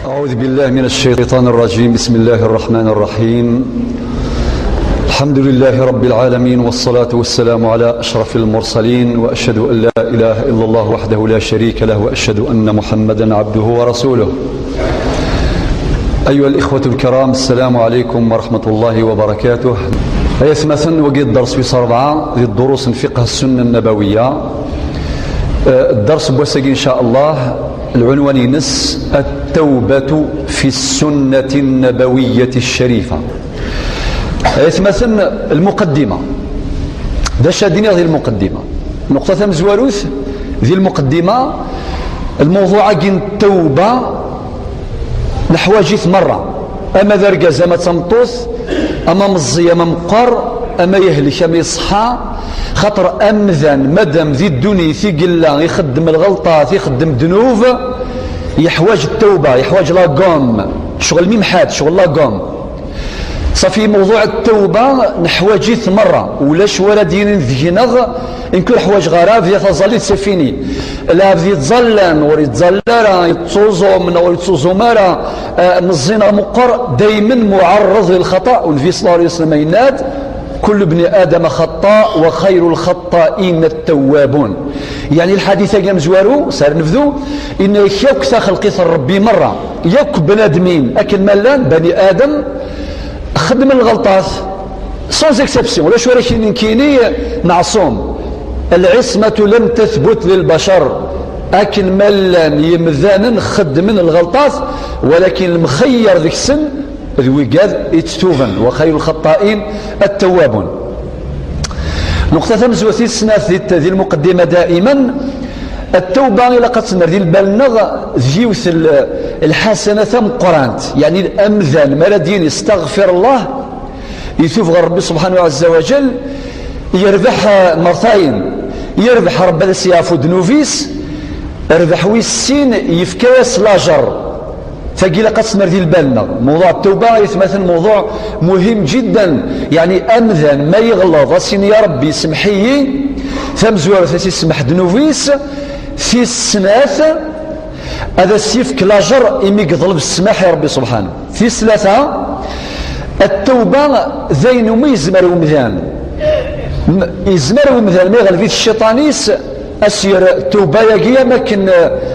أعوذ بالله من الشيطان الرجيم. بسم الله الرحمن الرحيم. الحمد لله رب العالمين، والصلاة والسلام على أشرف المرسلين، وأشهد أن لا إله إلا الله وحده لا شريك له، وأشهد أن محمدا عبده ورسوله. أيها الإخوة الكرام، السلام عليكم ورحمة الله وبركاته. يثمثن وقيد الدرس في 4 ذي الدروس فقه السنة النبوية. الدرس بوسقي إن شاء الله العنوان ينس التوبة في السنة النبوية الشريفة. يتمثل المقدمة ذا شاديني ذي المقدمة نقطة مزواروث ذي المقدمة الموضوع كين التوبة نحواجيث مرة أما ذا رقاز أما تمطوث أما مزي أما مقر أما يهلك أما يصحى خاطر أمذن مدام ذي الدنيا في قلة يخدم الغلطات يخدم ذنوب يحواج التوبة يحواج لا قوم شغل ميمحات شغل لا قوم صافي موضوع التوبة نحواجيث مرة ولاش ولا دين ذينغ إن كل حواج غراب يتظلي تسفيني لا ذي تظلن وريد تظلر يتصوزو من وريد تصوزو مارا مزينا مقر دايما معرض للخطأ والنبي صلى الله عليه وسلم يناد كل ابن آدم خطاء وخير الخطائين التوابون. يعني الحديث قام زوارو صار نفذو إن يك خلقي ربي مرة يك بنادمين أكل ملان بني آدم خدم الغلطات سانز اكسبسيون ولا شو راكين كيني معصوم. العصمة لم تثبت للبشر أكل ملان يمذان خد من الغلطات ولكن المخير ذيك السن ذويقاد يتتوبن وخير الخطائين التوابون. نقطة مزوثي السناث ذي المقدمة دائما التوبة إلى قد سنر ذي البلنغ ذيوث الحسنة مقرانت يعني الأمذان مردين يستغفر الله يثوب ربي سبحانه عز وجل يربح مرتين يربح رب السياف ودنوفيس يربح ويسين يفكاس لاجر فقيل قد سنر ذي البلنغ. موضوع التوبة يتمثل موضوع مهم جدا يعني أمذان ما يغلظ أسين يا ربي سمحي ثمزوار ثسي سمح دنوفيس في السناث هذا السيف كلاجر إمي قضلب السماح يا ربي سبحانه. في الثلاثة التوبة ذين وما يزمر ومذان يزمر ومذان ما يغلب الشيطانيس أسير التوبة يقيا ماكن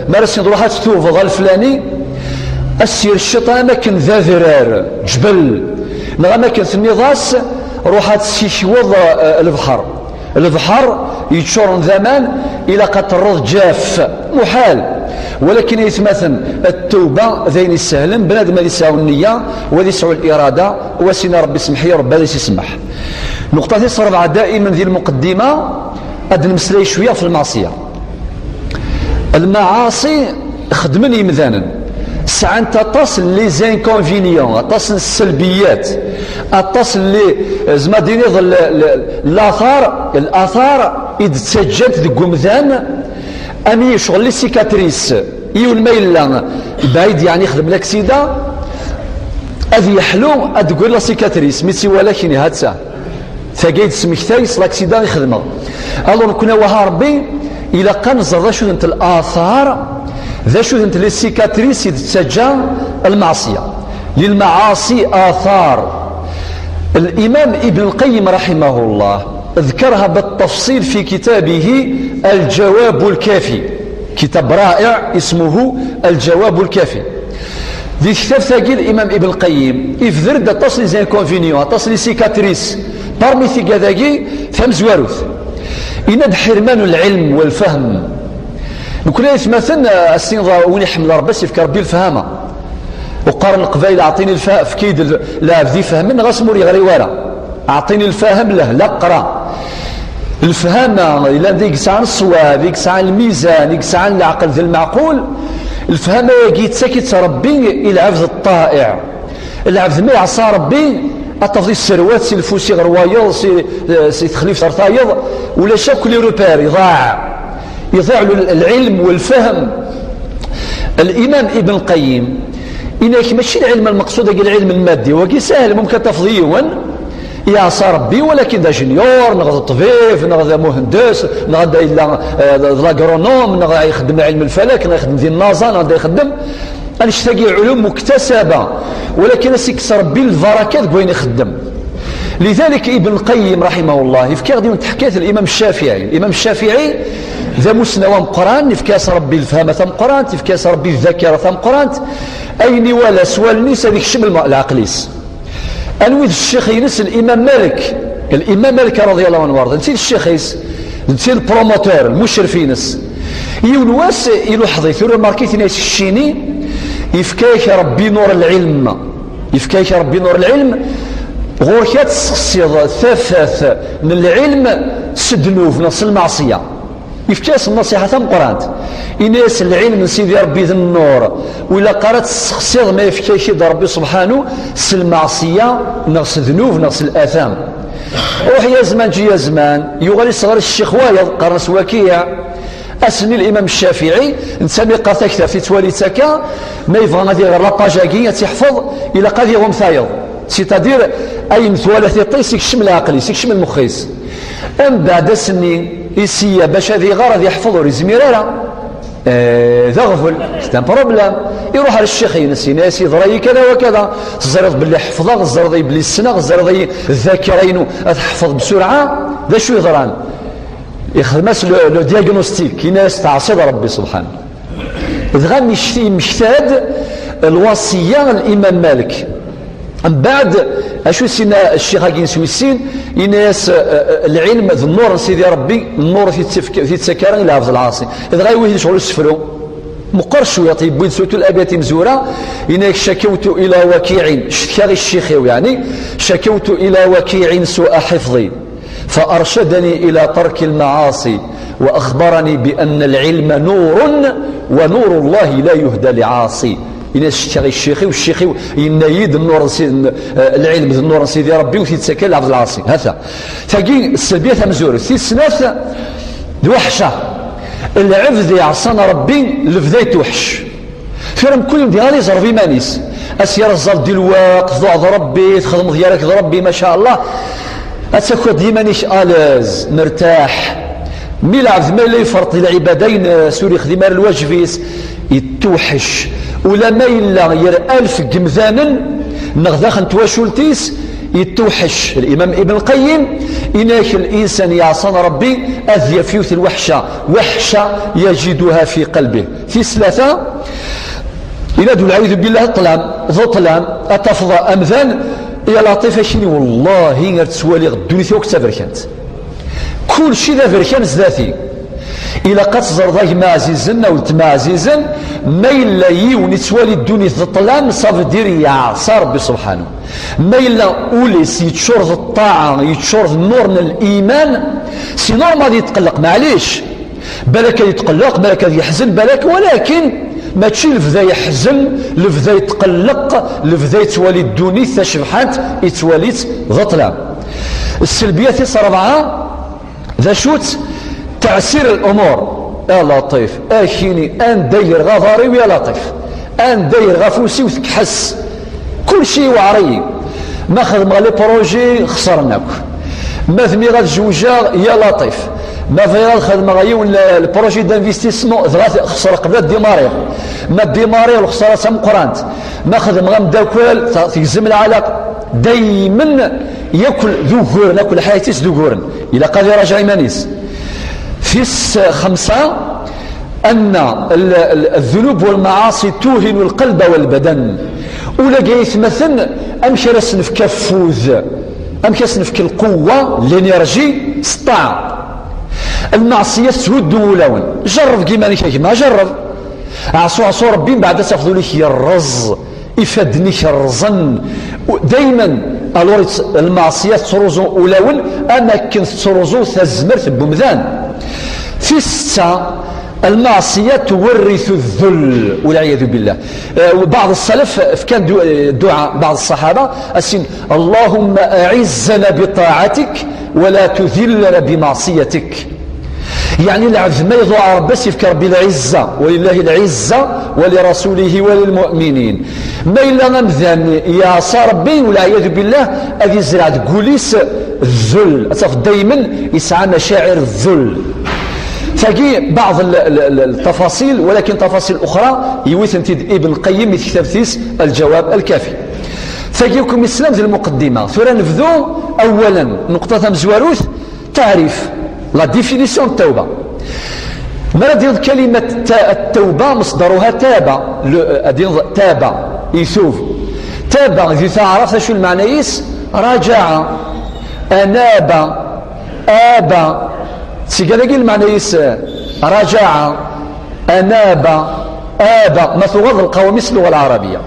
مارسين روحات توفى غال فلاني أسير الشيطان ماكن ذا ذرار جبل نغا ماكن ثميضاس روحات سيشوض البحر يتشورن ذمان إلى قد الرض جاف محال ولكن يتمثل التوبة ذين السهلن بنادم اللي يسعوا النية وذي يسعوا الإرادة وسينا ربي سمحي ربي هذا يسمح. نقطة صربعة دائما ذي المقدمة أدن مسلي شوية في المعصية. المعاصي خدمني مذانا ساعة تصل لي زينكونفينيون تصل السلبيات تصل لي زمادين يظل الآثار إذ تسجلت ذي قمذان أمي شغل لي سيكاتريس يون ميلا بعيد يعني يخدم لك سيدا أذي يحلو أتقول لا سيكاتريس ميسي ولكن هاتسا فقيد سمكتايس لاك سيدا يخدمه ألو كنا وها ربي إلى قنزر ذا شو انت الآثار ذا شو انت لي سيكاتريس تسجل المعصية للمعاصي آثار. الإمام ابن القيم رحمه الله ذكرها بالتفصيل في كتابه الجواب الكافي، كتاب رائع اسمه الجواب الكافي. ذي كتاب ثقيل الإمام ابن القيم إفذرد تصلي زي الكونفينيون تصلي سيكاتريس برمي ثقة ذاكي فمزواروث إند حرمان العلم والفهم. نكون يتمثل السنظة وين يحمل ربي يفكر بي الفهامة وقارن القبائل أعطيني الفهم في كيد لا ذي فهم غسموري غري ورا أعطيني الفهم له لا قرأ الفهامة إلا ذيك ساعة الصواب ذيك ساعة الميزان ذيك ساعة العقل ذي المعقول الفهامة يجي سكت ربي إلى عبد الطائع العبد ما يعصى ربي أتفضي السروات سي الفوسي غروايض سي تخليف ترطايض ولا شاف كل روبير يضاع له العلم والفهم. الإمام ابن القيم إنك ماشي العلم المقصود العلم المادي وكي سهل ممكن تفضيه يعصى ربي ولكن دا جونيور نغض الطبيب نغض مهندس نغض لاغرونوم نغض يخدم علم الفلك نغض يخدم ذي النازا نغض يخدم أنشتاقي علوم مكتسبة، ولكن أسيكس ربي البركات بوين يخدم. لذلك ابن القيم رحمه الله يفكر ديما تحكيت الإمام الشافعي ذا مسنوى مقران يفكاس ربي الفهمة مقران يفكاس ربي الذاكرة مقران أين ولا سوال نيس هذيك شمل العقليس. أنويذ الشيخ ينس الإمام مالك رضي الله عنه وارضه نسيت الشيخ نسيت البروموتور المشرفينس يونواس يلوحظ يثور ماركيت ناس الشيني يفكاك ربي نور العلم غوركات السقسيض ثاثاث من العلم سدنوف نص المعصية يفكاس النصيحة ثم قرانت إناس العلم من سيدي ربي ذي النور وإلا قرأت السقسيض ما يفكاش ربي سبحانه سل المعصية نص ذنوب نص الآثام. روح يا زمان جي يا زمان يغالي صغر الشيخ وايض قرص وكيع أسمي الإمام الشافعي نسمي قاثكتا في تواليتك ما يبغى غادي غير لاباجاكي تحفظ إلى قاضي غمثايض سيتادير أي مثوالة يطيس يكشم العقل يكشم المخيس. أم بعد سني يسيا باش هذه غرض يحفظ ريزميرارا ذا غفل سيت ان بروبلام يروح على الشيخ ينسي ناسي ضري كذا وكذا الزرد باللي حفظه الزرد باللي السنه الزرد الذاكرين تحفظ بسرعه ذا شو يضران يخدمس لو دياغنوستيك كي ناس تعصب ربي سبحانه غادي مجتهد الوصيه الامام مالك. من بعد اشو سينا الشيخ كي نسويسين يناس العلم ذو النور سيدي ربي النور في تسكران الى حفظ العاصي اذا غايوهي شغل السفرو مقر شويه طيب وين سويتو الابيات مزوره انك شكوت الى وكيع شكا الشيخ يعني شكوت الى وكيع سوء حفظي فارشدني الى ترك المعاصي واخبرني بان العلم نور ونور الله لا يهدى لعاصي. الناس اشتغي والشيخي ينايد النور العلم النور سيدي ربي وتتسكن لعبد العاصي هذا تاقي السلبيه مزور في السناث وحشه العبد يعصانا ربي لفذا توحش فيرم كل ديالي زربي مانيس اسير الزل ديال الوقت ضعض ربي تخدم ديالك ربي ما شاء الله اتسكو ديمانيش اليز مرتاح ميلعب ما لا يفرط العبادين سوري خدمار الواجبيس يتوحش ولا ما إلا ير ألف جمذانا نغذاخن تواشولتيس يتوحش. الإمام ابن القيم إناك الإنسان يعصان ربي أذ يفيوث الوحشة وحشة يجدها في قلبه في ثلاثة إلى دول العيذ بالله ظلام أتفضى أمذان يا لطيفة شيني والله غير تسوالي غدوني ثوك تفركنت كل شيء ذا فركان ذاتي إلى قد زرضاك معزيزا أو معزيزا ما إلا يوني تسوالي الدنيا الظلام صاف دير يعصى ربي سبحانه ما إلا أوليس يتشرض الطاعة يتشرض النور من الإيمان سي نورمال يتقلق معليش بالك يتقلق بالك يحزن بالك ولكن ما تشي لفذا يحزن لفذا يتقلق لفذا يتوالي الدنيا تشبحات يتوالي ظلام. السلبيات صربعة ذا شوت تعسير الامور يا لطيف اخيني ان داير غضاري ويا لطيف ان داير غفوسي وتكحس كل شيء وعري ما خدم لي بروجي خسرناك ما ثمي غاد جوجا يا لطيف ما في غاد خدم غيون البروجي دانفستيسمون خسر قبل ديماري ما ديماري الخساره سام قرانت ما خدم غام داكل تيزم العلاق دايما ياكل ذو غور ناكل حياتيس ذو غور الى قادر راجع ايمانيس. في خمسة أن الذنوب والمعاصي توهن القلب والبدن ولا جايث مثلا أمشي رسنف كفوز أمشي رسنف القوة الانرجي سطاع المعصية تهد ولون جرب كيما نيك ما جرب عصو ربي بعد تاخذوا لك الرز يفدني الرزن دائما الوريت المعصية تروزو ولون أماكن تروزو تزمرت بمذان. في الستة المعصية تورث الذل والعياذ بالله. وبعض السلف كان دعاء بعض الصحابة السين اللهم أعزنا بطاعتك ولا تذلنا بمعصيتك. يعني العبد ما يضوع بس يفكر بالعزة ولله العزة ولرسوله وللمؤمنين ما إلا نمذن يا ربي والعياذ بالله أذي زرع تقوليس الذل دايما يسعى مشاعر الذل. فقي بعض التفاصيل ولكن تفاصيل أخرى يوثنتيد ابن القيم في كتاب الجواب الكافي. فقيكم السلام ذي المقدمة ثورة نفذو أولا نقطة مزواروث تعريف لا ديفينيسيون التوبة. مرض كلمة التوبة مصدرها تابة تابة يثوب تابة ذي تعرف شو المعنى يس رجع أناب آبا سيقال المعنى يس رجع أناب آبا ما تغض القواميس اللغة العربية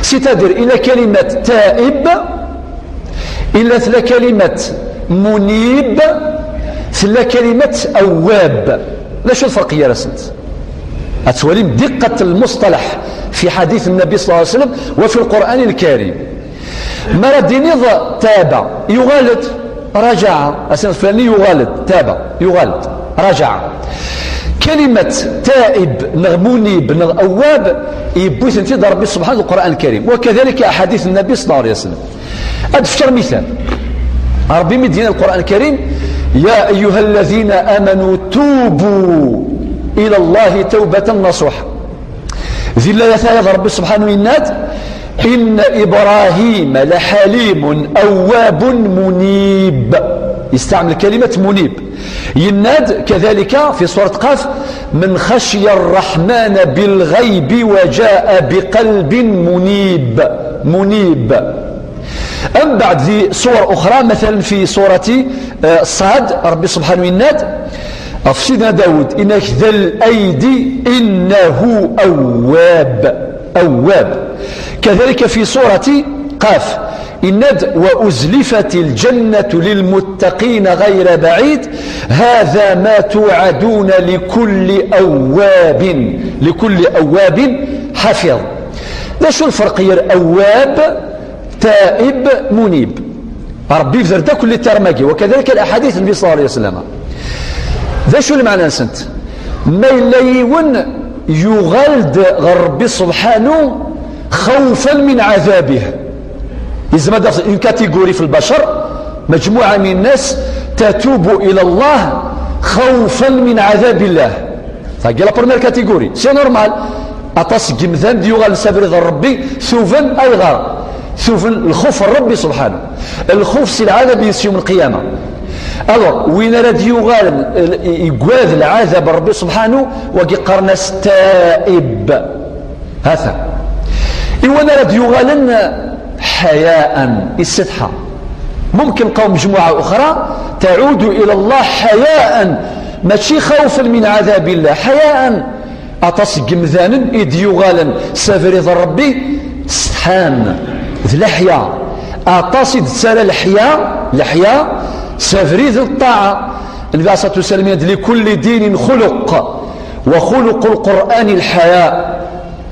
ستدر إلى كلمة تائب إلى كلمة منيب إلى كلمة أواب. لا شو الفرق يا رسنت أتوليم دقة المصطلح في حديث النبي صلى الله عليه وسلم وفي القرآن الكريم. مرد نض تاب يغالد رجع أسنة فلاني يغالد تاب يغالد رجع. كلمة تائب منيب أواب يبوث انتظر ربي سبحانه القرآن الكريم وكذلك أحاديث النبي صلى الله عليه وسلم. أدفشر مثال ربي مدينة القرآن الكريم يا أيها الذين آمنوا توبوا إلى الله توبة نصوحا. ذي الله يثايا ربي سبحانه يناد إن إبراهيم لحليم أواب منيب يستعمل كلمة منيب. يناد كذلك في سورة قاف من خشي الرحمن بالغيب وجاء بقلب منيب. أم بعد ذي صور أخرى مثلا في سورة صاد ربي سبحانه يناد أفسدنا داود إنك ذا الأيدي إنه أواب. كذلك في سورة قاف إناد وأزلفت الجنة للمتقين غير بعيد هذا ما توعدون لكل أواب حفظ. لا شو الفرق يا أواب تائب منيب ربي يفذر دا كل الترماقي وكذلك الأحاديث النبي صلى الله عليه وسلم. ذا شو المعنى نسنت ما يليون يغالد ربي سبحانه خوفا من عذابه. إذا ما دفت إن كاتيجوري في البشر مجموعة من الناس تتوب إلى الله خوفا من عذاب الله. فقال لا برمير كاتيجوري سي نورمال أطاس جمذان دي يغال سبريد ربي ثوفا أي غار ثوفا الخوف الرب سبحانه. الخوف سي العذاب يوم القيامة. ألو وين راد يغال يقواذ العذاب ربي سبحانه وقي قرناس تائب هذا إيوان راد يغالن حياء استدحى. ممكن قوم مجموعة أخرى تعود إلى الله حياء ماشي خوفا من عذاب الله حياء أطاس جمذان إذ يغالن سافريض ربي استحان ذي لحيا أطاس تسال لحيا سافريض الطاعة. النبي عليه الصلاة والسلام لكل دين خلق وخلق القرآن الحياء.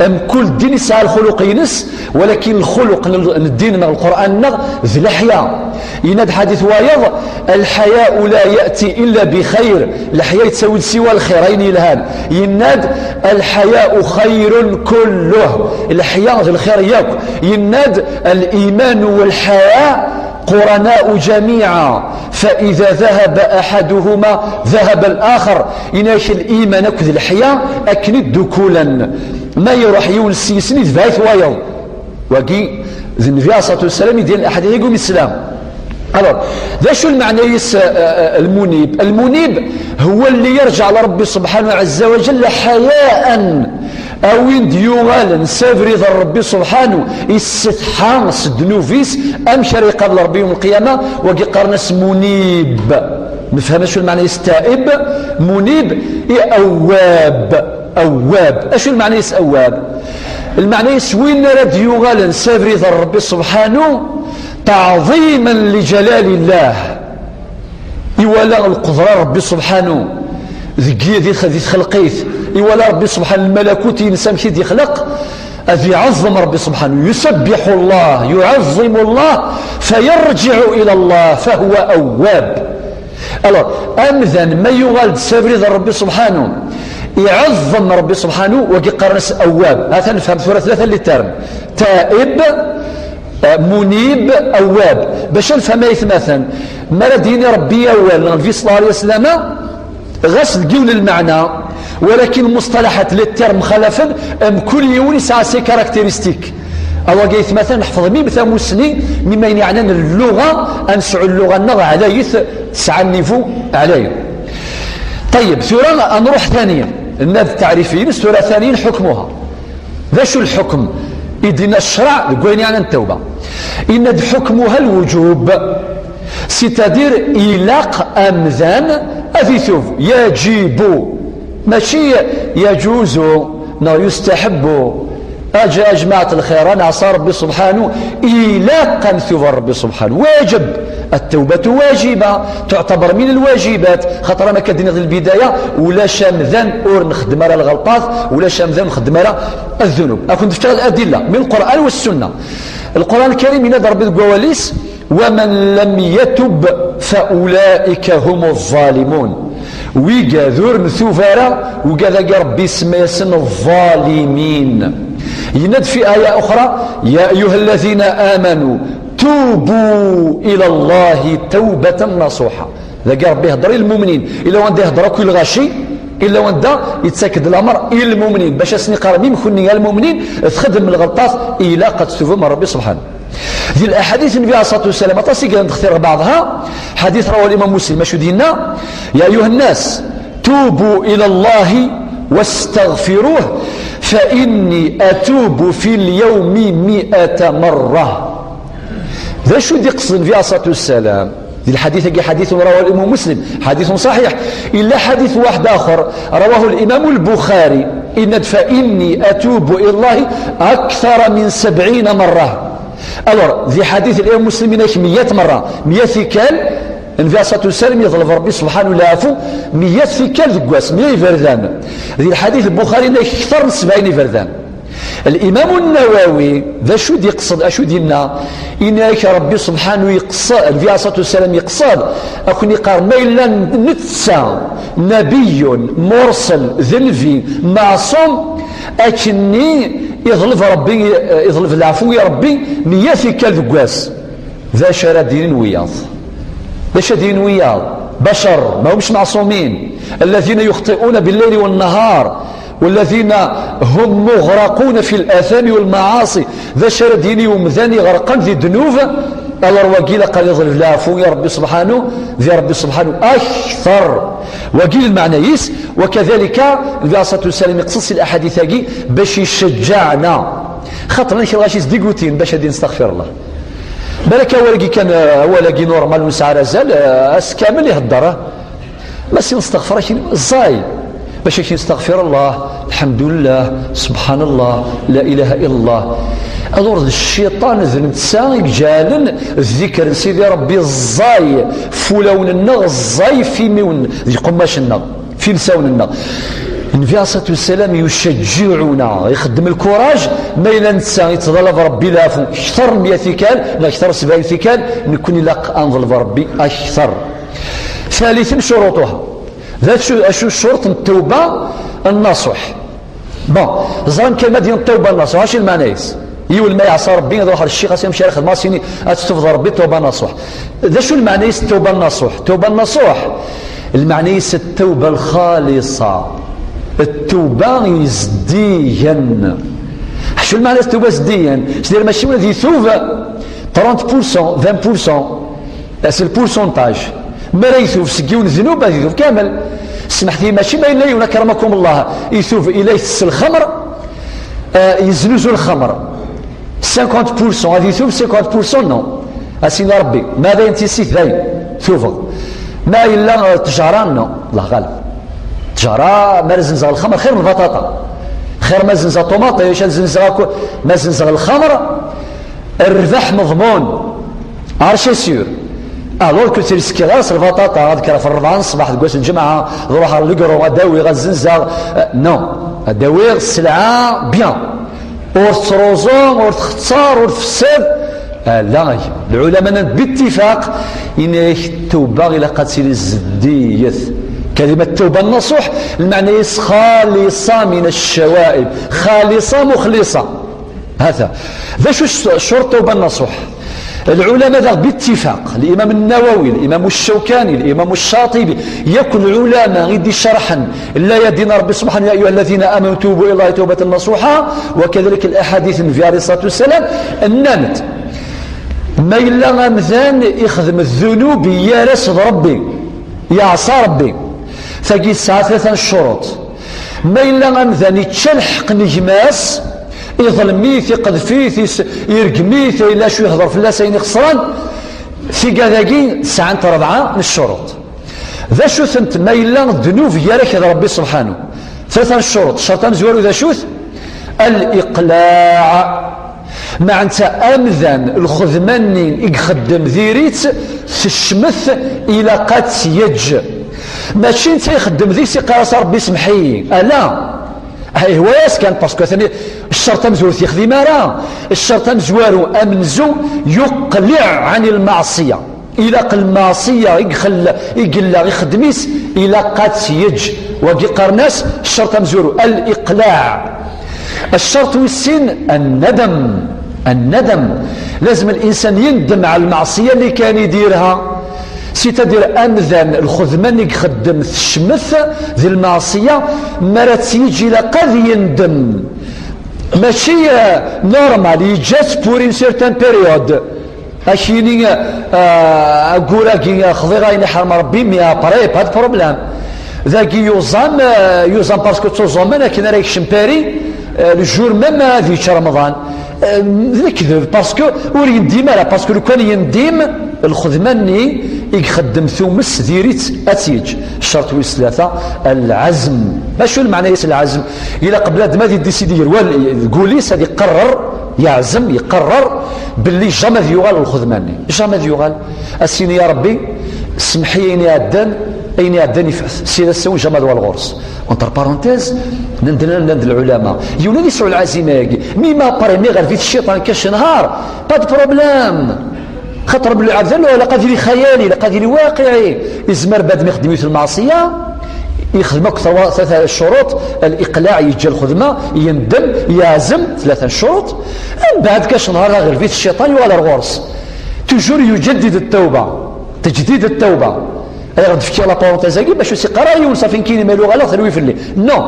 أم كل دين يسعى الخلق ينس ولكن الخلق الدين من القرآن ذي لحيا. يناد حديث وايض الحياء لا يأتي إلا بخير. الحياء يتساوي سوى الخيرين الهان. يناد الحياء خير كله الحياء ذي الخير ياك. يناد الإيمان والحياء قرناء جميعا فإذا ذهب أحدهما ذهب الآخر. يناش الإيمان أكذ الحياء أكند دكولا ما يروح يونس يسند فايت وايض وقي ذي النبي عليه الصلاة والسلام يدين أحد يقوم السلام. ذا شو المعنى المنيب؟ المنيب هو اللي يرجع لربي سبحانه عز وجل حياء أو يغال سافري ذا ربي سبحانه يستحان سدنوفيس أمشري قبل ربي يوم القيامة وقي قرنس منيب. نفهم شو المعنى يستائب منيب أواب. أشو المعنى يس أواب؟ المعنى يس وين راد يغال سافري ذا ربي سبحانه تعظيما لجلال الله. يولا القدرة ربي سبحانه ذي خلقيت يولا ربي سبحانه الملكوت ينسى مشي يخلق أذي يعظم ربي سبحانه يسبح الله يعظم الله فيرجع إلى الله فهو أواب. أمذن ما يغال سافري ذا ربي سبحانه يعظم ربي سبحانه وقي قرنس أواب. هذا نفهم ثلاثة اللي ترم تائب منيب أواب باش نفهم مثلا ما ديني ربي أول النبي صلى الله عليه وسلم غاس تقول المعنى، ولكن مصطلحات للترم مخالفا كل يوم يسعى سي كاركتيرستيك. أو قيث مثلا نحفظ ميم مثلا مسني مما يعني اللغة أنسع اللغة النغ على تسعى النيفو عليه. طيب ثورة نروح ثانيا الناس التعريفيين. السورة ثانيا حكمها ذا شو الحكم؟ إذن الشرع قوين يعني التوبة إن حكمها الوجوب، ستدير إلاق أمذان أثيثوف يجب ماشي يجوز يستحب. أجمعة الخير أنا عصى ربي سبحانه إلاقا ثوب ربي سبحانه واجب. التوبة واجبة تعتبر من الواجبات، خاطر أنا كدينا البداية ولا شامذان أور نخدم على الغلطات ولا شامذان نخدم على الذنوب. أكون تفتح الأدلة من القرآن والسنة. القرآن الكريم ينادى ربي القواليس ومن لم يتب فأولئك هم الظالمون. ويقا ذور مثوفارا وقا ربي سميسن الظالمين. يناد في آية أخرى يا أيها الذين آمنوا توبوا إلى الله توبة نصوحة. ذا ربي يهضر المؤمنين إلا وان يهضر كل غاشي إلا وان يتساكد الأمر إلى المؤمنين باش أسني قربي مخني المؤمنين تخدم من الغلطات إلى قد تتوب من ربي سبحانه. ذي الأحاديث النبي عليه الصلاة والسلام تصير نختار بعضها. حديث رواه الإمام مسلم مشهود لنا يا أيها الناس توبوا إلى الله واستغفروه فإني أتوب في اليوم 100 مرة. ذا شو دي قصد النبي عليه الصلاة والسلام؟ ذي الحديث حديث رواه الإمام مسلم حديث صحيح، إلا حديث واحد آخر رواه الإمام البخاري إن فإني أتوب إلى الله أكثر من 70 مرة. ألور ذي حديث الإمام مسلم 100 مرة 100 ثكال النبي عليه الصلاة والسلام يطلب ربي سبحانه لافو 100 ثكال ذكواس 100 فردان. ذي الحديث البخاري أكثر من 70 فردان. الإمام النووي ذا شو دي يقصد أشو دينا إنك ربي سبحانه يقصد النبي عليه الصلاة والسلام يقصد أكون يقار ما إلا نتسى نبي مرسل ذنبي معصوم أكني يظلف ربي يظلف العفو يا ربي 100 ثكال ذكواس. ذا شرى دين وياض باش دين وياض بشر ما همش معصومين الذين يخطئون بالليل والنهار والذين هم مغرقون في الآثام والمعاصي. ذا شر ديني ومذاني غرقان ذي ذنوب الله وقيل قال يظلف العفو يا ربي سبحانه ذي ربي سبحانه أكثر وقيل المعنى يس. وكذلك النبي عليه الصلاة والسلام يقصص الأحاديث باش يشجعنا خاطر نشي غاشي صديقوتين باش هادي نستغفر الله بالك ولقي كان ولقي نورمال ونسعى رزال اس كامل يهدره ما نستغفر الزاي باش نستغفر الله الحمد لله سبحان الله لا اله الا الله. الور الشيطان ذنب تساق جالن الذكر سيدي ربي الزاي فولون النغ الزاي في ميون ذي قماش النغ في لسان النغ. النبي عليه الصلاة والسلام يشجعنا يخدم الكوراج ما إلا نتسا يتظلف ربي لافو أكثر 100 ثكال أكثر 70 ثكال نكون لق أنظلف ربي أكثر. ثالثا شروطها ذات شو شرط التوبة النصح. بون زران كلمة ديال التوبة النصح اش المعنى يقول ما يعصى ربي يروح الشيخ يمشي ياخذ ماسيني تستفضل ربي توبة نصح. ذا شو المعنى التوبة النصح؟ التوبة النصح المعنى التوبة الخالصة التوبة يزديا. شو المعنى التوبة يزديا؟ سيدير ماشي ولا ذي ثوب 30% 20% سي البورسونتاج ما لا يثوب سكيون الذنوب هذه يثوب كامل. سمحت لي ماشي ما إلا يونا كرمكم الله يثوب إلى يتس الخمر يزنوزو الخمر 50% هذه يثوب 50% نو أسينا ربي ماذا ينتسي ذي ثوب ما إلا تجاران نو الله غالب تجارة ما زنزغ الخمر خير من البطاطا خير ما زنزغ طوماطة يش ما زنزغ الخمر الربح مضمون عرشي سيور الور كنت ريسكي غاس البطاطا هذيك في الربعة الصباح تقول الجمعة نروح على القرو اداوي غزنزغ نو اداوي السلعة بيان اور تروزون اور تختصار اور تفسد لا العلماء باتفاق ان التوبة الى قد سير الزديث. كلمة توبة النصوح المعنى خالصة من الشوائب خالصة مخلصة. هذا ذا شو شرط توبة النصوح؟ العلماء ذا باتفاق، الإمام النووي، الإمام الشوكاني، الإمام الشاطبي، يكون العلماء غيدي شرحا لا يدين ربي سبحانه يا أيها الذين آمنوا توبوا إلى الله توبة نصوحا، وكذلك الأحاديث النبي عليه الصلاة والسلام النمت ما إلا غمثان يخدم الذنوب يارس ربي يعصى ربي ثقي الساعة 3 الشروط ما إلا غمثان يتشلحق نجماس يظلميث يقذفيث يرقميث إلا شو يهضر في اللاسين خسران في كذاكي ساعة 4 من الشروط ذا شو ثنت ما إلا الذنوب يارك ربي سبحانه 3 الشروط الشرطان زوالو ذا شوث الإقلاع مع انت امذن الخذماني يخدم ذيريت في الشمث الى قد يج ماشي انت يخدم ذي سيقاس ربي سمحي لا هاي هو كان باسكو ثاني الشرط مزور يخدم راه الشرط مزوارو امنزو يقلع عن المعصيه الى المعصيه يقلع يخدميس الى قد يج وكي قرناس الشرط مزورو الاقلاع الشرط والسن الندم لازم الإنسان يندم على المعصية اللي كان يديرها سيتدير أمذن الخذمان يخدم في الشمث ذي المعصية مرات يجي لقد يندم ماشي نورمال يجات بور ان سيرتان بيريود اشيني اقولاكي خضيغا حرم ربي مي ابري هاد بروبليم ذاك يوزان باسكو توزان لكن راك شمباري الجور ميم هذيك رمضان ذكذب باسكو ور ينديم راه باسكو لو كان ينديم الخدماني يخدم ثومس ديريت اتيج الشرط والثلاثه العزم شنو المعنى ياس العزم الى قبل ما ديسيدي الكوليس هذه يقرر يعزم يقرر باللي جامد يغال الخدماني جامد يغال السيني يا ربي سمحيني عدان اين عداني فاس سيدا السوي جامد والغرس اونتر بارونتيز نندنا العلماء يولي يسعوا العزيمه ميما بريمي غير في الشيطان كاش نهار باد بروبليم خاطر بلي عبدالله لا قادر خيالي لا قادر واقعي يزمر بعد ما يخدم في المعصيه يخدم اكثر 3 شروط الاقلاع يجي الخدمه يندم يعزم 3 شروط من بعد كاش نهار غير في الشيطان ولا الغرس توجور يجدد التوبه تجديد التوبه غادي تفكي لا بارونتيزاكي باش يسقرا وصافي كاين مالو غالا ثروي في الليل نو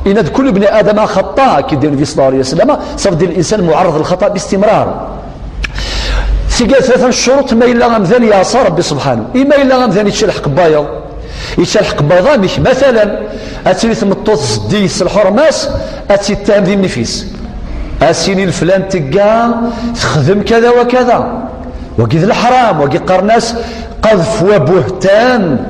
ان كل ابن ادم خطاء كيدير النبي صلى الله عليه وسلم صافي دير الانسان معرض للخطا باستمرار سيقال 3 الشروط ما الا غمثان يعصى ربي سبحانه اما الا غمثان يتشلحق بايض يتشلحق بضامك مثلا اتسيني ثمطوط الديس الحرماس اتسيتام ذي النفيس اسيني الفلان تقا تخدم كذا وكذا وكذا الحرام وكي قرناس قذف وبهتان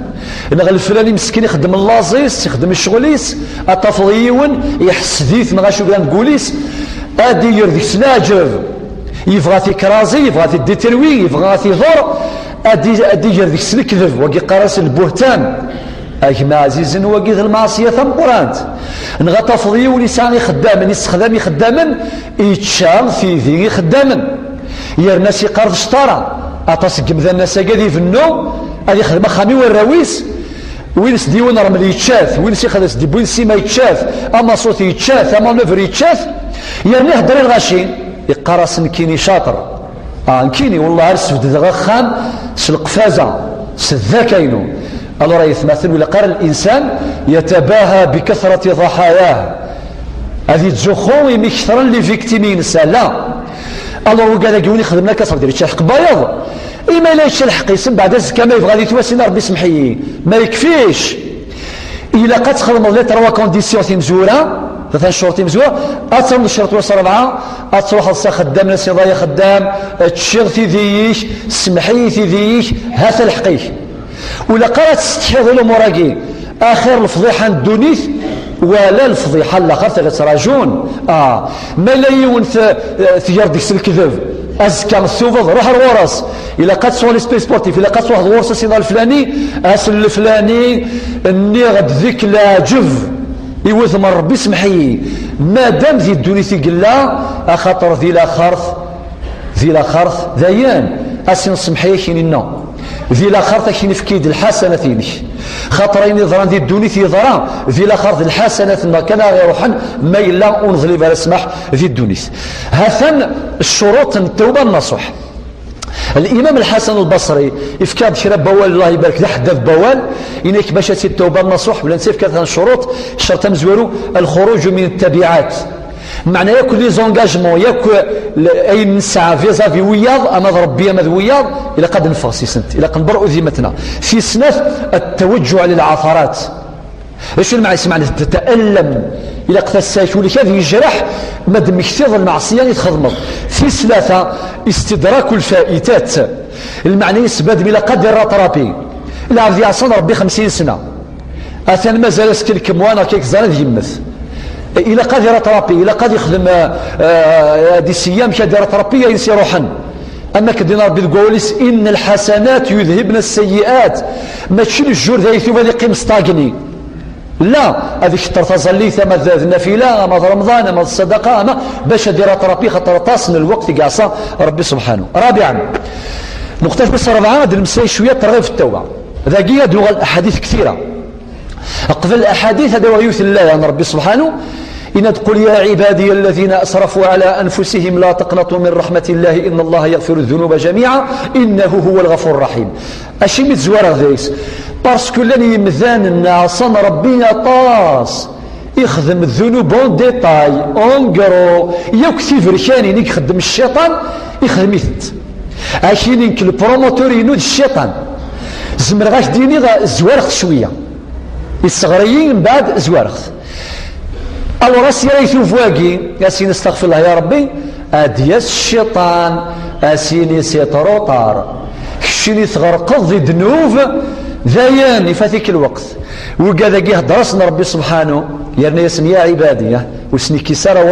نغ الفلاني مسكين يخدم اللازيس يخدم الشغليس التفضيون يحس ذيث ما غاشو كان تقوليس ادي يردك سناجر يبغى كرازي يبغى ديتروي يبغى ضر ادي يردك سنكذب وكي قراس البهتان اجمع عزيز وكي المعصيه ثمبرانت نغا تفضيون يساني خداما يستخدم خداما يتشام في ذي خداما يرناس يقرض شطاره أتصقم ذا الناس قاذي في النوم هذه خدمة خامي والراويس وين سديون رمل يتشاث وين سيخدس دي وين سيما يتشاث أما صوتي يتشاث أما نفر يتشاث يعني هدر الغاشين يقرص نكيني شاطر نكيني والله أرسفد ذا خام سلقفازة سذاكينو الله راه يتمثل ولا قال الإنسان يتباهى بكثرة ضحاياه هذه تزخو يمكثرا لفيكتيمين لا الله قال يقولي خدمنا كسر ديال يتشلحق بياض إما لا يتشلحق يسم بعد كما يبغى يتواسينا ربي سمحيه ما يكفيش إلا قد تخدم الله 3 كونديسيون مزوره 3 شروط مزوره أتصل الشرط وصل 4 أتروح الصا خدام ناس يضايا خدام تشير في ذيش سمحي في ذيش هذا الحقيق ولا قالت تستحيض الأمور آخر الفضيحة الدونيث ولا الفضيحه الاخر تراجون ما لا يون ثيار ديك الكذب ازكى الثوبه روح الغرس الا قد سوا لي سبي سبورتيف الا قد سوا الغرس سينا الفلاني اسل الفلاني اني غد ذيك لا جف يوث من ربي سمحي ما دام ذي الدنيا ثقلا اخاطر ذي لا خرث ذيان اسين سمحي كاينين ذي الاخر تكين في كيد الحسنه خاطرين ظران ذي الدوني في ظران ذي الاخر الحسنه ما كان يروحن ما الا انظلي بلا سمح ذي الدونيس هثن الشروط التوبه النصح الإمام الحسن البصري إفكاد شرب بوال الله يبارك له حدث بوال إنك باش تسير التوبة النصوح بلا نسيف كانت الشروط الشرط مزورو الخروج من التبعات معنى ياكل لي زونجاجمون ياكل اي نسعى فيزافي وياض اما ربي اما وياض الى قد نفغسي سنت الى قد نبرؤ ذمتنا في سنه التوجع للعثرات ايش المعنى يسمعني تتالم الى قد السايشو لك هذه الجرح مد مكتظ المعصيه يتخدمض في ثلاثه استدراك الفائتات المعنى يسبد بلا قدر رطرابي العبد يعصن ربي 50 سنه اثن مازال سكلكم وانا كيك زاد يمث إلى قد يرى ترابي إلى قد يخدم دي سيام كدير ترابي ينسي روحا أما كدينا ربي القوليس إن الحسنات يذهبن السيئات ما تشيل الجور ذا يثوب هذه قيم ستاقني لا هذيك ترتزلي ثم النافلة أما رمضان أما الصدقة أما باش دير ترابي خاطر تصل الوقت قاصة ربي سبحانه. رابعا نقطة بس رابعا هذا المسائل شوية ترغب في التوبة ذاكية لغة الأحاديث كثيرة قبل الأحاديث هذا ويوث الله عن ربي سبحانه إن تقول يا عبادي الذين أسرفوا على أنفسهم لا تقنطوا من رحمة الله إن الله يغفر الذنوب جميعا إنه هو الغفور الرحيم. أشي متزوار غذيس باسكو لاني يمذان الناصن ربي طاس يخدم الذنوب اون ديتاي اون كرو يكتب ركاني نيك يخدم الشيطان يخدم يثت أشي نيك البروموتور ينود الشيطان زمر غاش ديني زوارخ شوية الصغريين من بعد زوارخ أول راسي ريثو فواقي ياسين استغفر الله يا ربي أدياس الشيطان أسيني سيطروطار كشيني تغرقض ذنوب ذايان فاتيك الوقت وقاذا قيه درسنا ربي سبحانه يعني يسمي يا عبادي وسني كسارة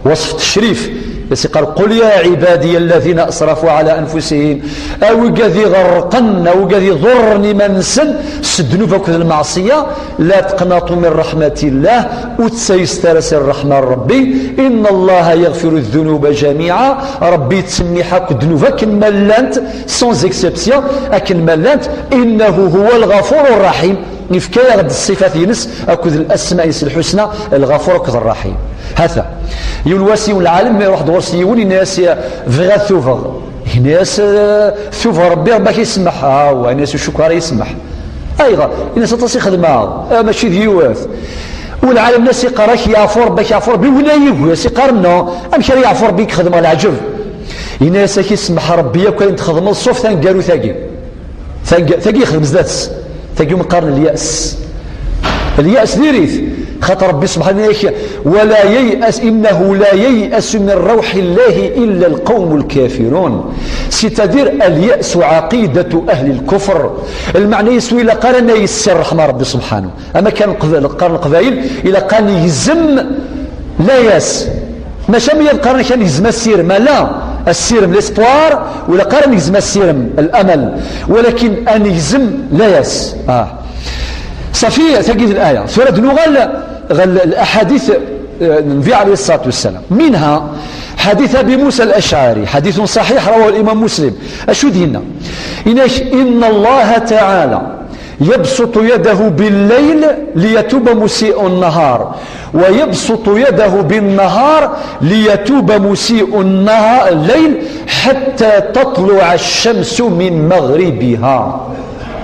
وصف التشريف يسي قال قل يا عبادي الذين أسرفوا على أنفسهم أو قذي غرقن أو قذي ضرني منسن سدنوا فوق المعصية لا تقنطوا من رحمة الله وتسيسترس الرحمن ربي إن الله يغفر الذنوب جميعا ربي تسمي حق ذنوبك ملانت سونز اكسبسيون أكن ملانت إنه هو الغفور الرحيم نفكاية غد الصفات ينس أكد الأسماء الحسنى الغفور أكد الرحيم هذا ينواسي العالم ما يروح دور سيون الناس فغا ثوفر الناس ثوفر ربي ربك يسمح الناس الشكر يسمح ايضا الناس تصي خدمه ماشي ديوات والعالم الناس يقراك يعفر بك يعفر بولايه يقارنو امشي يعفر بك خدمه العجب الناس كيسمح ربي وكاين تخدم الصوف ثاني ثاقي يخدم زداتس ثاقي مقارن اليأس ديريث خاطر ربي سبحانه ولا ييأس إنه لا ييأس من روح الله إلا القوم الكافرون ستدير اليأس عقيدة أهل الكفر المعنى يسوي إلى قرن يسر رحمة ربي سبحانه أما كان قرن القبائل إلى قرن يزم لا ياس ما شام يذكر كان يزم السيرم لا السيرم الاسبوار ولا قرن يزم السيرم الأمل ولكن أن يزم لا ياس صفية تجد الآية سورة نغل الأحاديث النبي عليه الصلاة والسلام منها حديث أبي موسى الأشعري حديث صحيح رواه الإمام مسلم أشهد هنا إن الله تعالى يبسط يده بالليل ليتوب مسيء النهار ويبسط يده بالنهار ليتوب مسيء الليل حتى تطلع الشمس من مغربها.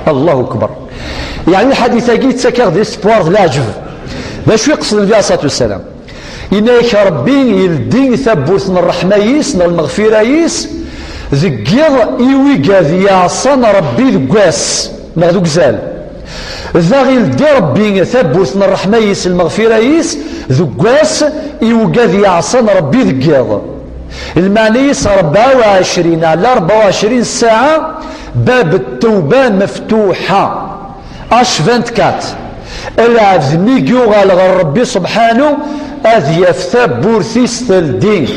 الله أكبر. يعني الحديث قيت سكر دي سبوار لاجف باش يقصد النبي عليه الصلاه والسلام إنك ربي يلدين ثبوت من الرحمه يس من المغفره يس ذكير ايوي قاذي يعصن ربي ذكواس ما ذوك زال ذا يلدي ربي ثبوت من الرحمه يس المغفره يس ذكواس ايوي قاذي يعصن ربي ذكير المعنى يس 24 على 24 ساعه باب التوبه مفتوحه اش 24 العبد ميقيو غالغ ربي سبحانه اذ يفتى بورثيس الدين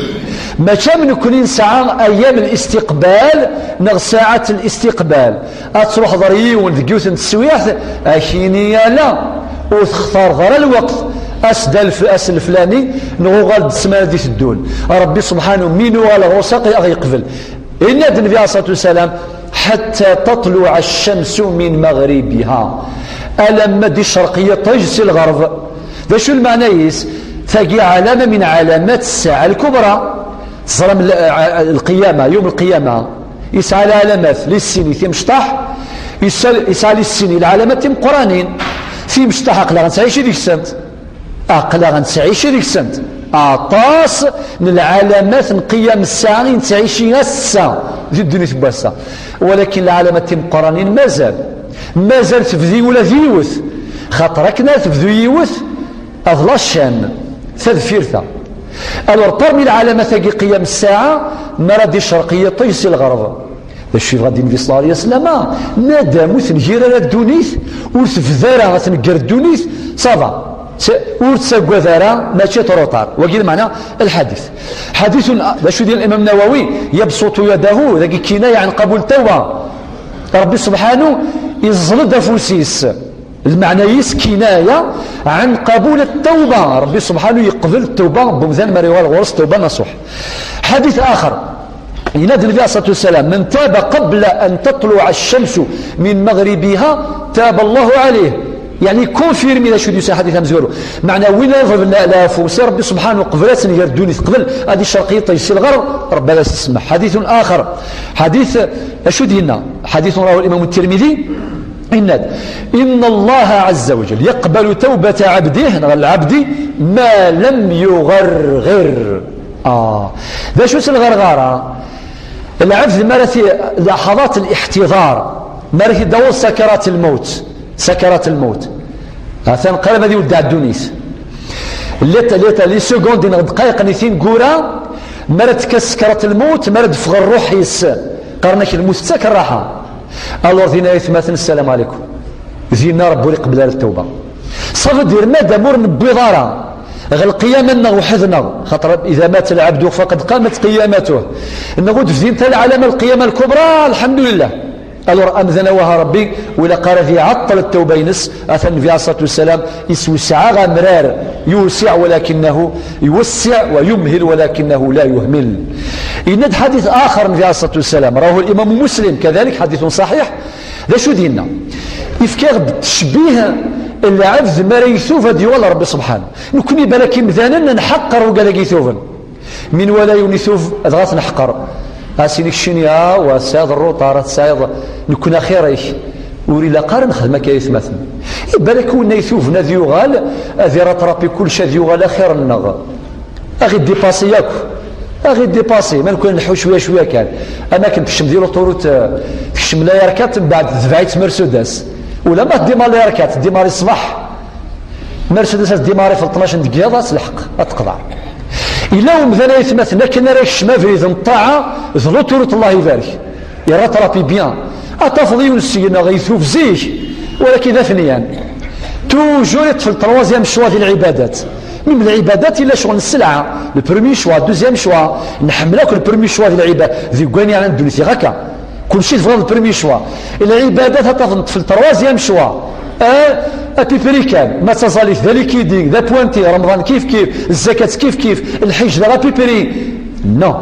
ما كان كل ساعة ايام الاستقبال نغ ساعة الاستقبال اتروح ضريون ذكيوث السويح اكيني لا وتختار غير الوقت أس الفلاني نغو غالد السماء دي الدول ربي سبحانه مينو غالغ وساقي اغي يقبل إن النبي عليه الصلاة والسلام حتى تطلع الشمس من مغربها ألم دي الشرقية تجسي الغرب ده شو المعنى يس ثقي علامة من علامات الساعة الكبرى صرم القيامة يوم القيامة يسعى العلامات للسيني في مشطح يسعى للسيني العلامات تم قرانين في مشطح أقلا غنسعيش ديك السنت أقلا غنسعيش ديك السنت أعطاس من العلامات قيام الساعة نتعيشيها الساعة في الدنيا تبواسا ولكن العلامات تم قرانين مازال تبذي ولا ذيوث خاطركنا تبذو يوث أضلا الشام تذفيرتا ألور برمي العلامات قيام الساعة مرض الشرقية طيس الغرب باش غادي النبي صلى الله عليه وسلم مادام تنجير على الدونيث وتفذارا غتنقر الدونيث صافا ورتساقوا ذارا ماشي تروطار وقيل معنى الحديث حديث باش ديال الامام النووي يبسط يده ذاك كنايه عن قبول التوبه ربي سبحانه يزلد فوسيس المعنى يس كنايه عن قبول التوبه ربي سبحانه يقبل التوبه بمثال مريوال غورس توبه نصوح حديث اخر ينادي النبي عليه الصلاه والسلام من تاب قبل ان تطلع الشمس من مغربها تاب الله عليه يعني كونفيرمي اذا شو ديسا حديث مزورو معنى وين لا فوسي ربي سبحانه قبلات يردوني قبل هذه الشرقيه طيش الغرب ربنا لا تسمح حديث اخر حديث شو دينا حديث رواه الامام الترمذي إن الله عز وجل يقبل توبة عبده العبد ما لم يغرغر ذا شو الغرغرة العبد مرثي لحظات الاحتضار مرثي دور سكرات الموت هذا قال ماذا يودع الدونيس لي سكوند دقائق نيثين قورا مرت كسكرات الموت مرد فغ الروح يس قرنك الموت تسكر راحة الله ذينا يثمثن السلام عليكم زينا ربي قبل التوبة صافي دير مادام مور نبيضارا غير القيامة وحدنا خاطر إذا مات العبد فقد قامت قيامته نقول في زينة العلامة القيامة الكبرى الحمد لله ألور أمذنا وها ربي ولا قال في عطل التوبة ينس أثنى النبي عليه الصلاة والسلام يسوسع غمرار يوسع ولكنه يوسع ويمهل ولكنه لا يهمل إن حديث آخر النبي عليه الصلاة والسلام رواه الإمام مسلم كذلك حديث صحيح ذا شو دينا يفكر بالتشبيه العبد ما يثوف ديوال ربي سبحانه نكون بالك مثلا نحقر وقال يثوفا من ولا ينثوف أضغاث نحقر اسينيك الشنيا وساد الروطار سايض نكون خيريش وري لا قارن خدمك يثمثن بالك ونا يثوفنا ذيوغال اذي رطرابي كل شيء ذيوغال خير النغ اغي ديباسي ياك اغي ديباسي ما نكون نحو شويه كان انا كنت في نديرو طروت في الشمله يركات من بعد دفعت مرسيدس ولا ما ديماري يركات ديماري الصباح مرسيدس ديماري في 12 دقيقه تلحق تقطع إلا مثلا يثمثنا كنا راك الشما فريد الطاعة ذلو تورط الله يبارك يرى ترابي بيان أتفضي ونسينا غيثوف زيك ولكن ثنيان توجور يتفل تروازيام شوا ديال العبادات من العبادات إلا شغل السلعة البرمي شوا دوزيام شوا نحملك البرمي شوا ديال العبادة ذي قواني على الدنيا غاكا كل شيء تفضل البرمي شوا العبادات هتفل تروازيام شوا بيبريكان ما تزالي ذلك يديك ذا بوانتي رمضان كيف الزكاة كيف الحج ذا بيبري نو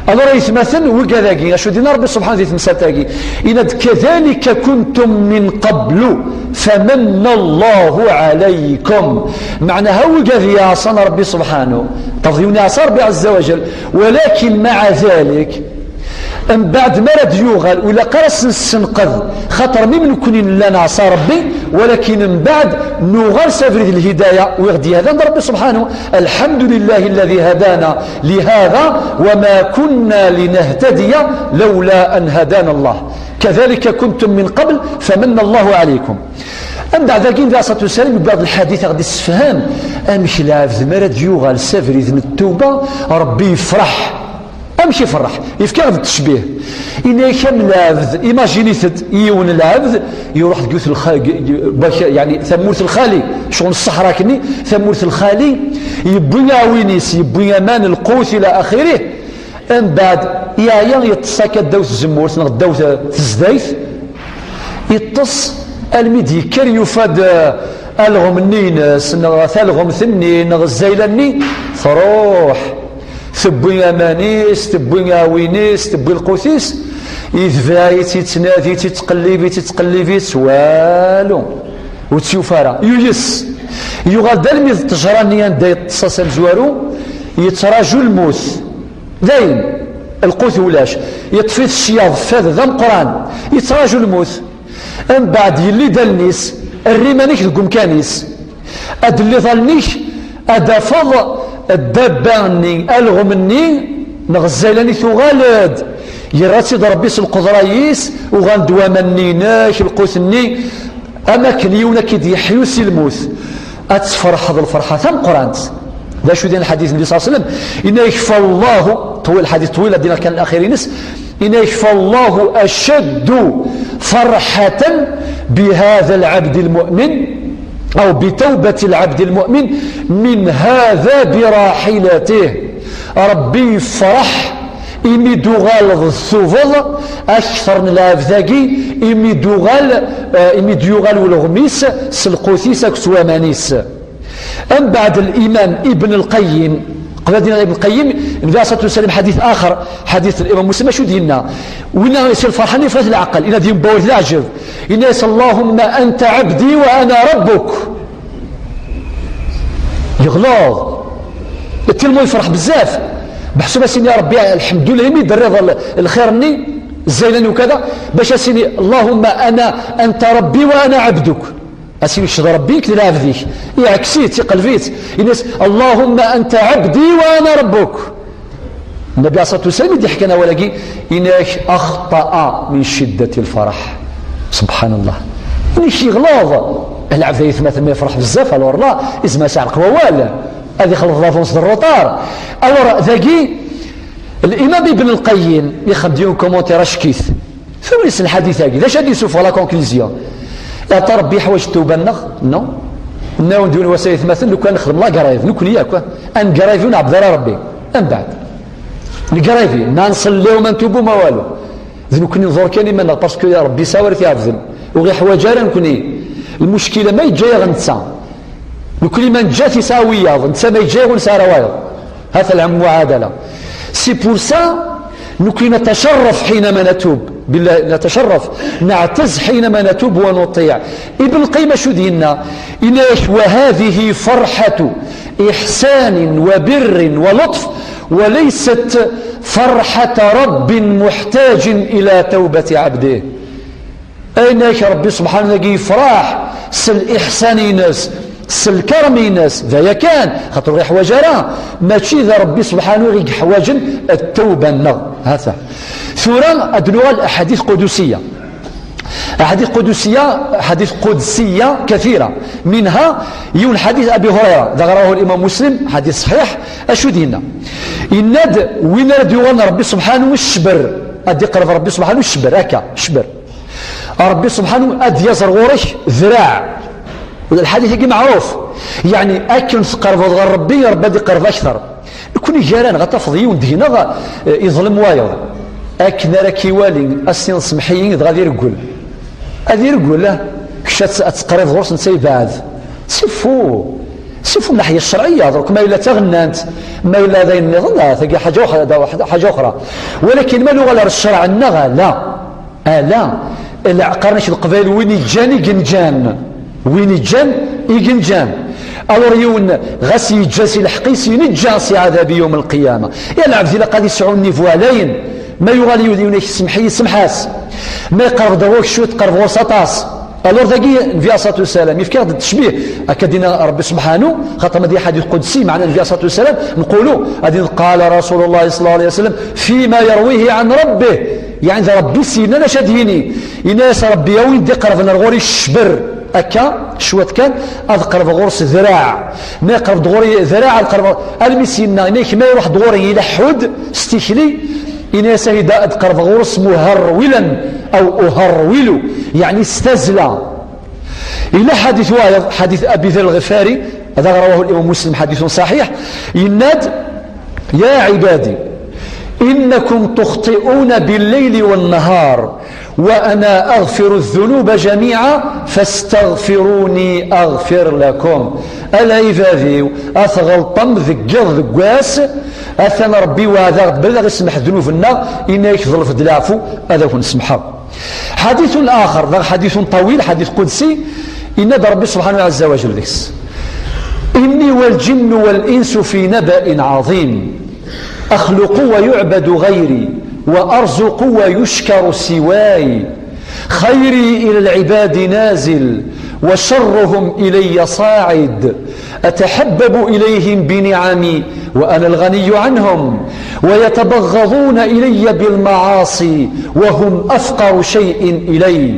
أنا رأيت مثلا وكذاكي أشو دينا ربي سبحانه ذي تمساتاكي إن كذلك كنتم من قبل فمن الله عليكم معناها وكذي عصانا ربي سبحانه تفضيوني عصا ربي عز وجل ولكن مع ذلك من بعد ما رد يوغل ولا قرص السنقذ خطر ممن كن لنا عصا ربي ولكن من بعد نوغل سفرد الهداية ويغدي هذا ربي سبحانه الحمد لله الذي هدانا لهذا وما كنا لنهتدي لولا أن هدانا الله كذلك كنتم من قبل فمن الله عليكم أم بعد ذلك النبي صلى الله عليه وسلم بعض الحديث غادي يستفهم أمشي لعبد ما رد يوغل سفرد التوبة ربي يفرح امشي فرح يفكر بالتشبيه إن كم العبد ايماجينيتد يون العبد يروح تقول يعني ثمورة الخالي شغل الصحراء كني ثمورة الخالي يبنى وينيس يبنى مان القوت الى اخره من بعد يا يتصاك الدوث الزمور الدوث الزدايث يتص الميدي كان يفاد الغم النينس ثالغم ثنين الزيلاني فروح ثبوي امانيس ثبوي اوينيس ثبوي القوسيس يذفاي تتنادي تتقلبي والو وتشوفارا يويس يغادر الميز تجرانيا دا يتصاص الزوارو يتراجو الموت دايم القوت ولاش يطفي الشياض فاذ ذا مقران يتراجو الموت من بعد يلي دالنيس الريمانيك ذكم كانيس اد اللي ظلنيش ادفض الدباني الغمني نغزالاني ثغالد يراتي ربي القدرايس وغندوا منيناش القوثني اما كليونا كيد يحيوسي الموت اتفرح هذا الفرحه ثم قرانت ذا شو دين الحديث النبي صلى الله عليه وسلم ان يشفى الله طويل الحديث طويل دينا كان الاخرين ان يشفى الله اشد فرحه بهذا العبد المؤمن او بتوبه العبد المؤمن من هذا براحلته ربي فرح إمي دوغال الثوفض أكثر من الأفذاقي إمي دوغال والغميس سلقوثيس أكسوا مانيس أم بعد الإمام ابن القيم قبل دينا ابن القيم النبي صلى الله عليه وسلم حديث آخر حديث الإمام مسلم شو دينا وإنه يصير فرحاني فرح العقل إنه دين بول العجب إنه يسأل اللهم أنت عبدي وأنا ربك يغلاظ التلمو يفرح بزاف بحسب سيني يا ربي الحمد لله يمد الرضا الخير مني الزيناني وكذا باش سيني اللهم انت ربي وانا عبدك اسيني شد ربيك لا عبديك يعكسيت قلبيت الناس اللهم انت عبدي وانا ربك النبي عليه الصلاه والسلام يضحك انا ولاقي انك اخطا من شده الفرح سبحان الله اني شي غلاظ العبد يثمث ما يفرح بزاف الور لا اسمها ساعه قوال هذه خلط لافونس الروطار اور ذاكي الامام ابن القيم يخدم كومونتير اشكيث ثم يسال الحديث هذا لاش غادي يسوف لا كونكلوزيون يا ترى ربي حوايج التوبه نو نو ندير وسائل مثلا لو كان نخدم لا كرايف نكون ياك ان كرايف نعبد ربي من بعد الكرايف ما نصليو ما نتوبوا ما والو ذنك نزور كان من باسكو يا ربي ساورت يعبد وغير حوايج راه نكون المشكله ما يجي غنتسا لكل من جات يساوي انت ما يجي ونسى روايض هذا العم معادله سي بور سا نكون نتشرف حينما نتوب بالله نتشرف نعتز حينما نتوب ونطيع ابن القيم شو دينا إناش وهذه فرحة إحسان وبر ولطف وليست فرحة رب محتاج إلى توبة عبده أيناش ربي سبحانه وتعالى يفرح سل إحسان ناس سل كرم ناس ذا كان خاطر غير حواجه ماشي ذا ربي سبحانه غير حواجن التوبه النغ هذا ثورة أدنوها الأحاديث قدسية أحاديث قدسية كثيرة منها يون حديث أبي هريرة ذكره الإمام مسلم حديث صحيح أشهد هنا إند وين ردوان ربي سبحانه الشبر أدي قرب ربي سبحانه الشبر هكا شبر ربي سبحانه أدي يزر غورش ذراع الحديث يجي معروف يعني أكن قرب غير ربي ربي قرب أكثر يكون جيران غتفضي وندهنا يظلم وايض أكن راكي والي أسين سمحيين غادي يرقل غادي يرقل له كشات أتقرب غورس نسي بعد سيفو من الناحية الشرعية درك ما إلا تغنانت ما إلا ذا النظام ثقي حاجة أخرى ولكن ما لغة الشرع النغى لا العقارنش القبائل وين يجاني جنجان وين يجان أور يون غسي جاسي الحقيس ينجاسي عذاب يوم القيامة يا العبد إلا قد يسعون نيفو علين ما يغالي يوديون يسمحي يسمحاس ما يقرب دروك شو تقرب وسطاس ألور ذاكي النبي عليه الصلاة والسلام يفكر هذا التشبيه أكدنا ربي سبحانه خاطر ما دي حديث قدسي معنا النبي عليه الصلاة والسلام نقولوا هذه قال رسول الله صلى الله عليه وسلم فيما يرويه عن ربه يعني ذا ربي سينا لا شادهيني يناس ربي وين دي قرب نغوري الشبر أكا شوات كان أذقرب غورس ذراع ما يقرب دغوري ذراع القرب المسينا إنيك ما يروح دغوري إلى حد استيكلي إنا سيدا أذقرب غورس مهرولا أو أهرول يعني استزلى إلى حديث واحد حديث أبي ذر الغفاري هذا رواه الإمام مسلم حديث صحيح يناد يا عبادي إنكم تخطئون بالليل والنهار وأنا أغفر الذنوب جميعا فاستغفروني أغفر لكم ألا يفاذيو أثغلطم ذقر ذقواس أثنى ربي وهذا بلغ اسمح ذنوبنا إنا يكذل في دلافو هذا هو نسمحه حديث آخر ذا حديث طويل حديث قدسي إن ربي سبحانه عز وجل ذكس إني والجن والإنس في نبأ عظيم أخلق ويعبد غيري وأرزق ويشكر سواي خيري إلى العباد نازل وشرهم إلي صاعد أتحبب إليهم بنعمي وأنا الغني عنهم ويتبغضون إلي بالمعاصي وهم أفقر شيء إلي.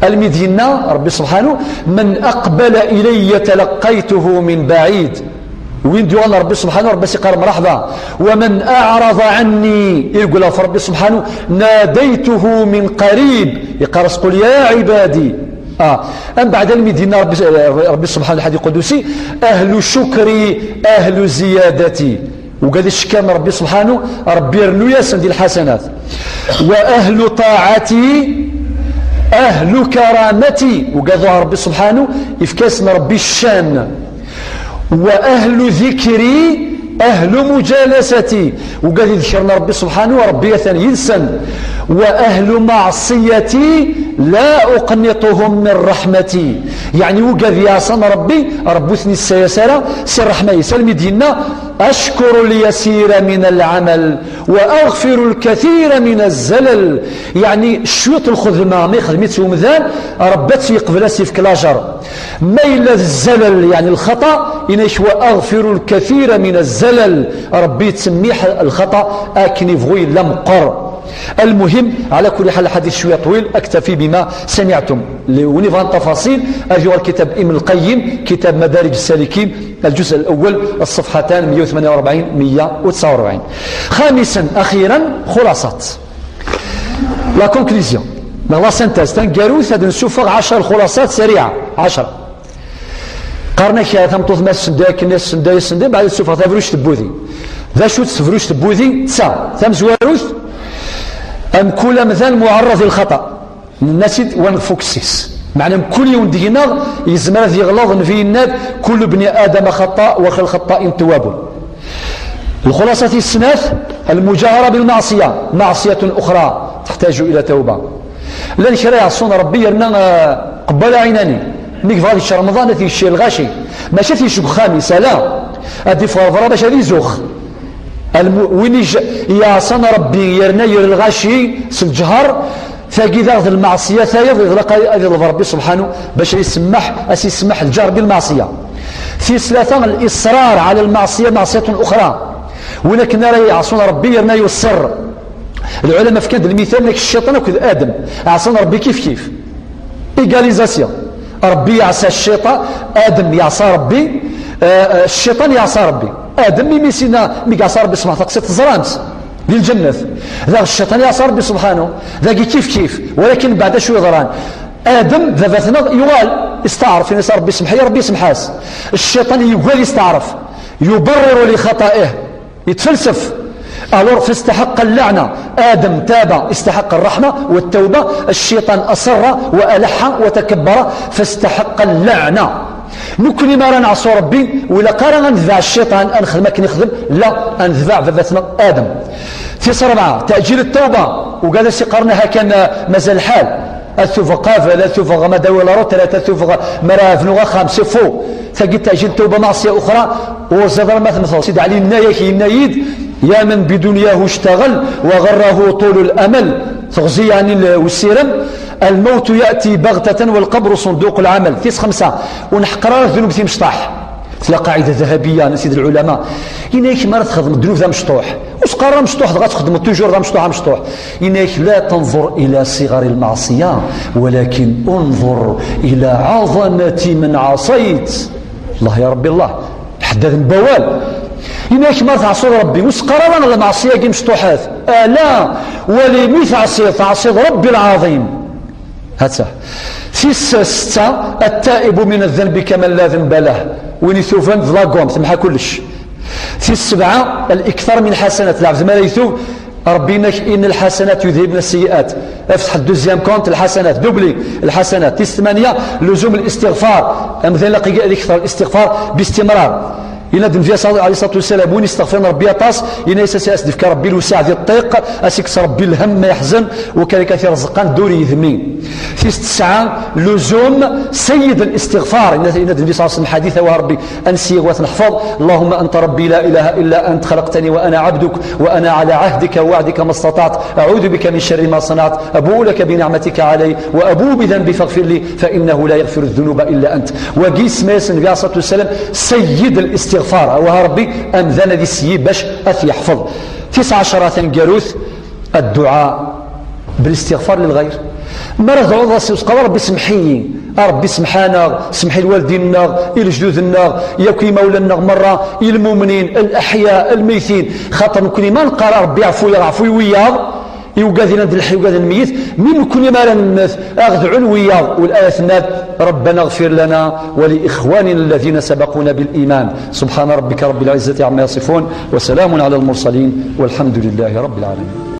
المدينة ربي سبحانه من أقبل إلي تلقيته من بعيد وين ديوان ربي سبحانه ربي سيقال مرحبا ومن أعرض عني يقول ربي سبحانه ناديته من قريب يقرص قل يا عبادي أم بعد المدينة ربي سبحانه الحديث القدسي أهل شكري أهل زيادتي وقال الشكام ربي سبحانه ربي يرنو ياسن دي الحسنات وأهل طاعتي أهل كرامتي وقال ربي سبحانه يفكاسنا ربي الشان وأهل ذكري أهل مجالستي وقال يذكرنا ربي سبحانه وربي ثاني ينسن وأهل معصيتي لا أقنطهم من رحمتي يعني وقال يا صن ربي ربثني السياسرة سر رحمة يسلم دينا أشكر اليسير من العمل وأغفر الكثير من الزلل يعني شوط الخدمة ما خدمت ومذان ربت يقبل سيف كلاجر ميل الزلل يعني الخطأ إنش وأغفر الكثير من الزلل ربي تسميح الخطأ أكني فغوي لم قر. المهم على كل حال الحديث شوية طويل أكتفي بما سمعتم ونفهم التفاصيل أجوا الكتاب ابن القيم كتاب مدارج السالكين الجزء الأول الصفحتان 148-149. خامسا أخيرا خلاصات لا كونكليزيون لا سنتاز تنقاروث هذا نسوفغ 10 خلاصات سريعة 10 قرنا كي ثمطوث ما السنداك الناس السنداي بعد نسوفغ تفروش تبوذي ذا شو تفروش تبوذي تسع ثم زواروث أم كل مثال معرض للخطأ الناس ونفوكسيس معنى كل يوم دينا يزمر ذي غلظ في الناد كل ابن آدم خطأ وخل خطاء تواب. الخلاصة السناث المجاهرة بالمعصية معصية أخرى تحتاج إلى توبة لن شريع صون ربي يرنا قبل عيناني نيك في هذا رمضان في الشيء الغاشي ما شفتي شو خامسة لا أدي فرفرة باش هذه زوخ وين يا صن ربي يرنا الغاشي سالجهر فكذا المعصية ثايض يطلق ربي سبحانه باش يسمح الجار بالمعصية. في ثلاثة الإصرار على المعصية معصية أخرى ولكن نرى يعصون ربي يرنا يصر. العلماء في كان المثال لك الشيطان وكذا آدم عصون ربي كيف إيجاليزاسيون ربي يعصى الشيطان آدم يعصى ربي الشيطان يعصى ربي آدم ميسينا ميعصى ربي سبحانه تقصد الزرامس للجنة ذا الشيطان يعصى ربي سبحانه ذا كيف ولكن بعد شوي ضران آدم ذا يقال استعرف إن ربي يسمح يا ربي يسمحاس الشيطان يقول يستعرف يبرر لخطائه يتفلسف ألور فاستحق اللعنة آدم تاب استحق الرحمة والتوبة الشيطان أصر وألح وتكبر فاستحق اللعنة. نكون ما نعصو ربي ولا قارن نذبع الشيطان أنخدم كن يخدم لا أنذبع ذاتنا آدم. في صربعة تأجيل التوبة وقال سيقرنها كان مازال الحال الثوفة قافة لا ثوفة غمدا ولا روت لا ثوفة مراف نغا خامسة فوق فقلت تأجيل التوبة معصية أخرى وزدر مثل سيد علي النايد يا من بدنياه اشتغل وغره طول الأمل تغزي يعني والسيرم الموت يأتي بغتة والقبر صندوق العمل. 5 ونحقرار الذنوب في مشطاح لا قاعدة ذهبية نسيد العلماء إنك ما تخدم الذنوب ذا مشطوح وسقار مشطوح غتخدم توجور ذا مشطوح إنك لا تنظر إلى صغر المعصية ولكن انظر إلى عظمة من عصيت. الله يا ربي الله حداد بوال إنك ما تعصي ربي وسقرار المعصية كي مشطوحات لا ولميث عصي ربي العظيم هاتها. في 6 التائب من الذنب كمن لا ذنب له وين يثوفن فلاقوم تمحى كلش. في 7 الإكثار من الحسنات العبد ما يثوب ربنا إن الحسنات يذهبن السيئات افتح الدوزيام كونت الحسنات دوبلي الحسنات. 8 لزوم الاستغفار مثلا يكثر الاستغفار باستمرار إن دم فيها صلى عليه الصلاة والسلام وين يستغفرنا ربي طاس إن يساس دفك ربي الوسع ذي الطيق أسكس ربي الهم ما يحزن وكان كثير رزقان دوري يذمين. في 9 لزوم سيد الاستغفار. النبي صلى الله عليه وسلم حديثه وربي أنسي ونحفظ اللهم أنت ربي لا إله إلا أنت خلقتني وأنا عبدك وأنا على عهدك ووعدك ما استطعت أعوذ بك من شر ما صنعت أبوء لك بنعمتك علي وأبوء بذنبي فاغفر لي فإنه لا يغفر الذنوب إلا أنت. وقيس ماس النبي عليه الصلاة والسلام سيد الاستغفار وها ربي أمذن ذي السيب باش يحفظ. 19 قالوث الدعاء بالاستغفار للغير. مرض عوض قال ربي سمحي ربي سمحانا سمحي لوالدينا الجدودنا ياكي مولانا مرة المؤمنين الأحياء الميتين خاطر كل ما نقرا ربي عفوي وياض يوقاذ لنا الحي وقاذ الميت من كل ما لنمث أغذ وياض. والآية الناد ربنا اغفر لنا ولإخواننا الذين سبقونا بالإيمان. سبحان ربك رب العزة عما يصفون وسلام على المرسلين والحمد لله رب العالمين.